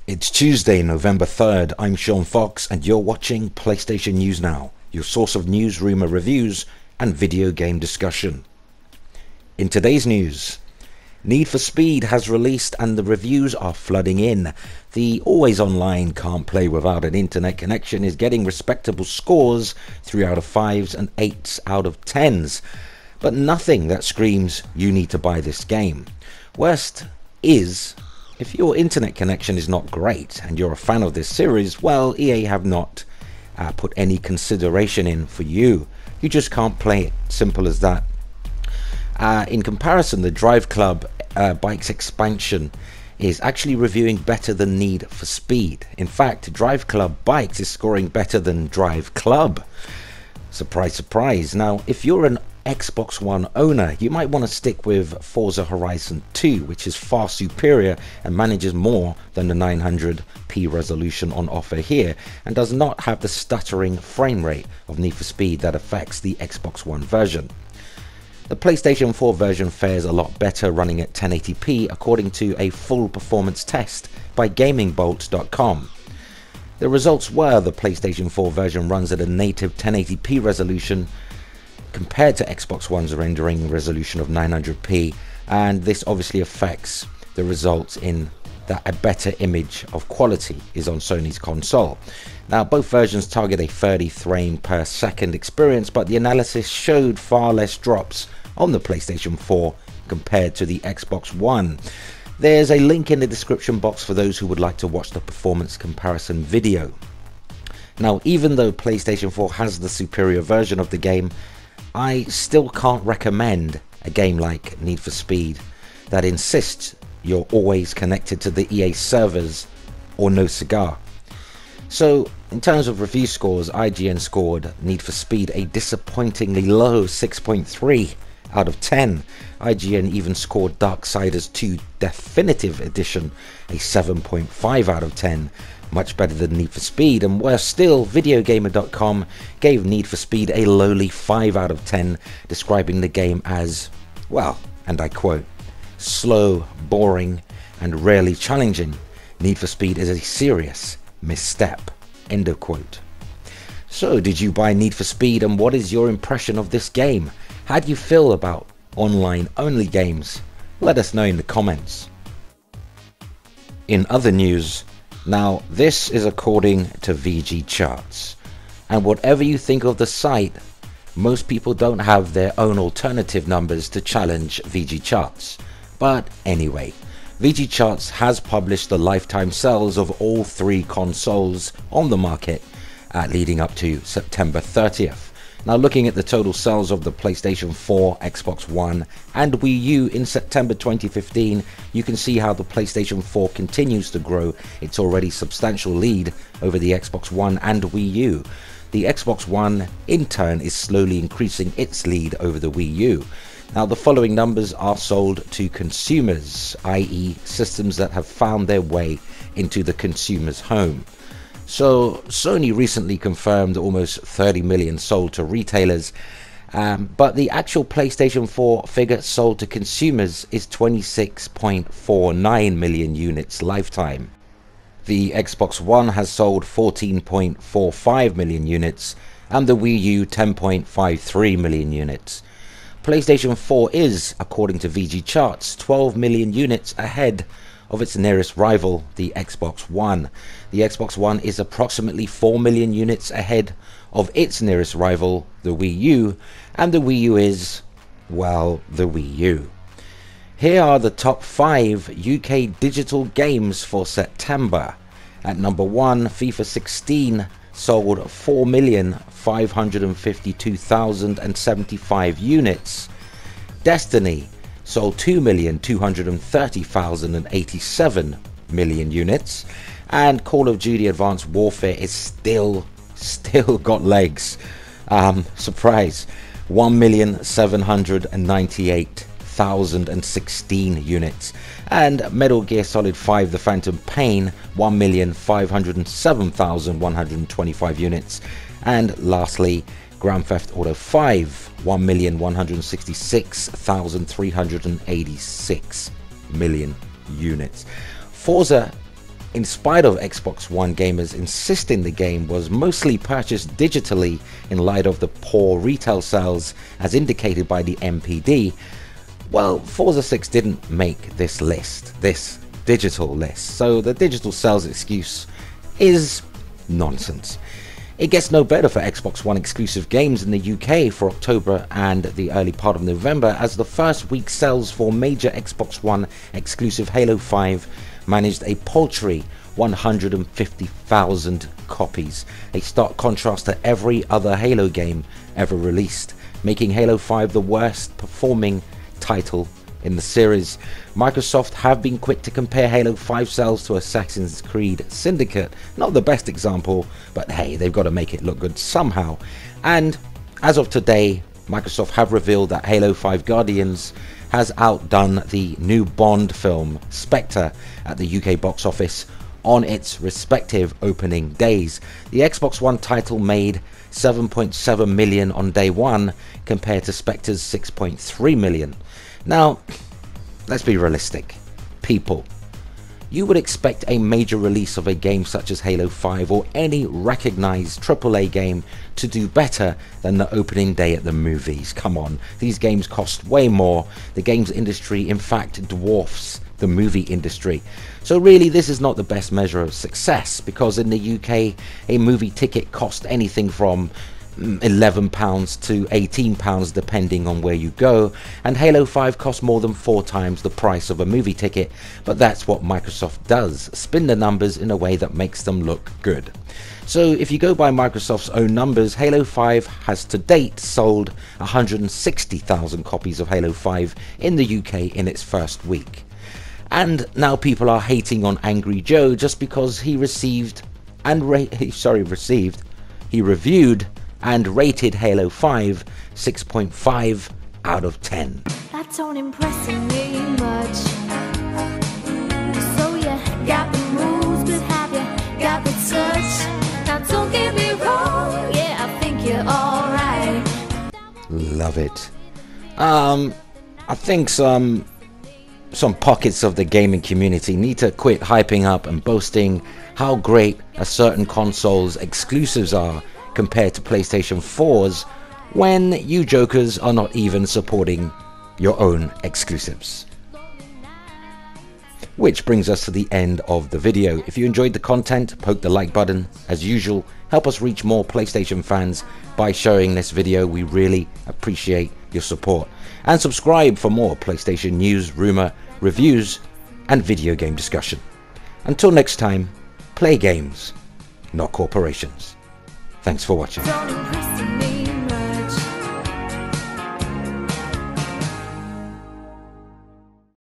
It's Tuesday, November 3rd. I'm Sean Fox, and you're watching PlayStation News Now, your source of news, rumor reviews, and video game discussion. In today's news, Need for Speed has released and the reviews are flooding in. The always online can't play without an internet connection is getting respectable scores, 3 out of 5s and 8s out of 10s. But nothing that screams you need to buy this game. Worst is, if your internet connection is not great and you're a fan of this series, well, EA have not put any consideration in for you. You just can't play it. Simple as that. In comparison, the Driveclub Bikes Expansion is actually reviewing better than Need for Speed. In fact, Driveclub Bikes is scoring better than Driveclub. Surprise, surprise. Now, if you're an Xbox One owner, you might want to stick with Forza Horizon 2, which is far superior and manages more than the 900p resolution on offer here, and does not have the stuttering frame rate of Need for Speed that affects the Xbox One version. The PlayStation 4 version fares a lot better, running at 1080p according to a full performance test by GamingBolt.com. The results were the PlayStation 4 version runs at a native 1080p resolution compared to Xbox One's rendering resolution of 900p, and this obviously affects the results in that a better image of quality is on Sony's console. Now, both versions target a 30 frame per second experience, but the analysis showed far less drops on the PlayStation 4 compared to the Xbox One. There's a link in the description box for those who would like to watch the performance comparison video. Now, even though PlayStation 4 has the superior version of the game, I still can't recommend a game like Need for Speed that insists you're always connected to the EA servers or no cigar. So, in terms of review scores, IGN scored Need for Speed a disappointingly low 6.3 out of 10. IGN even scored Darksiders 2 Definitive Edition a 7.5 out of 10. Much better than Need for Speed, and worse still, Videogamer.com gave Need for Speed a lowly 5 out of 10, describing the game as, well, and I quote, slow, boring, and rarely challenging. Need for Speed is a serious misstep. End of quote. So, did you buy Need for Speed, and what is your impression of this game? How do you feel about online-only games? Let us know in the comments. In other news, now this is according to VG Charts, and whatever you think of the site, most people don't have their own alternative numbers to challenge VG Charts. But anyway, VG Charts has published the lifetime sales of all three consoles on the market leading up to September 30th. Now, looking at the total sales of the PlayStation 4, Xbox One, and Wii U in September 2015, you can see how the PlayStation 4 continues to grow its already substantial lead over the Xbox One and Wii U. The Xbox One, in turn, is slowly increasing its lead over the Wii U. Now, the following numbers are sold to consumers, i.e. systems that have found their way into the consumer's home. So, Sony recently confirmed almost 30 million sold to retailers, but the actual PlayStation 4 figure sold to consumers is 26.49 million units lifetime. The Xbox One has sold 14.45 million units, and the Wii U 10.53 million units. PlayStation 4 is, according to VG Charts, 12 million units ahead of its nearest rival, the Xbox One. The Xbox One is approximately 4 million units ahead of its nearest rival, the Wii U, and the Wii U is, well, the Wii U. Here are the top 5 UK digital games for September. At number 1, FIFA 16 sold 4,552,075 units. Destiny sold 2,230,087 million units, and Call of Duty Advanced Warfare is still got legs. Surprise, 1,798,016 units, and Metal Gear Solid 5 The Phantom Pain 1,507,125 units, and lastly Grand Theft Auto 5 1,166,386 million units. Forza in spite of Xbox One gamers insisting the game was mostly purchased digitally in light of the poor retail sales as indicated by the MPD. Well, Forza 6 didn't make this list, this digital list, so the digital sales excuse is nonsense. It gets no better for Xbox One exclusive games in the UK for October and the early part of November, as the first week sales for major Xbox One exclusive Halo 5 managed a paltry 150,000 copies, a stark contrast to every other Halo game ever released, making Halo 5 the worst performing title in the series. Microsoft have been quick to compare Halo 5 sales to Assassin's Creed Syndicate. Not the best example, but hey, they've got to make it look good somehow. And as of today, Microsoft have revealed that Halo 5 Guardians has outdone the new Bond film Spectre at the UK box office on its respective opening days. The Xbox One title made 7.7 million on day one compared to Spectre's 6.3 million. Now, let's be realistic. People, you would expect a major release of a game such as Halo 5 or any recognized AAA game to do better than the opening day at the movies. Come on, these games cost way more. The games industry in fact dwarfs the movie industry. So really this is not the best measure of success, because in the UK a movie ticket cost anything from £11 to £18 depending on where you go, and Halo 5 costs more than 4 times the price of a movie ticket. But that's what Microsoft does, spin the numbers in a way that makes them look good. So if you go by Microsoft's own numbers, Halo 5 has to date sold 160,000 copies of Halo 5 in the UK in its first week. And now people are hating on Angry Joe just because he reviewed and rated Halo 5 6.5 out of 10. That don't impress me much. So you got the moves, but have you got the touch? Now don't get me wrong, yeah, I think you're alright. Love it. I think some pockets of the gaming community need to quit hyping up and boasting how great a certain console's exclusives are compared to PlayStation 4's, when you jokers are not even supporting your own exclusives. Which brings us to the end of the video. If you enjoyed the content, poke the like button. As usual, help us reach more PlayStation fans by sharing this video. We really appreciate your support. And subscribe for more PlayStation news, rumor, reviews, and video game discussion. Until next time, play games, not corporations. Thanks for watching.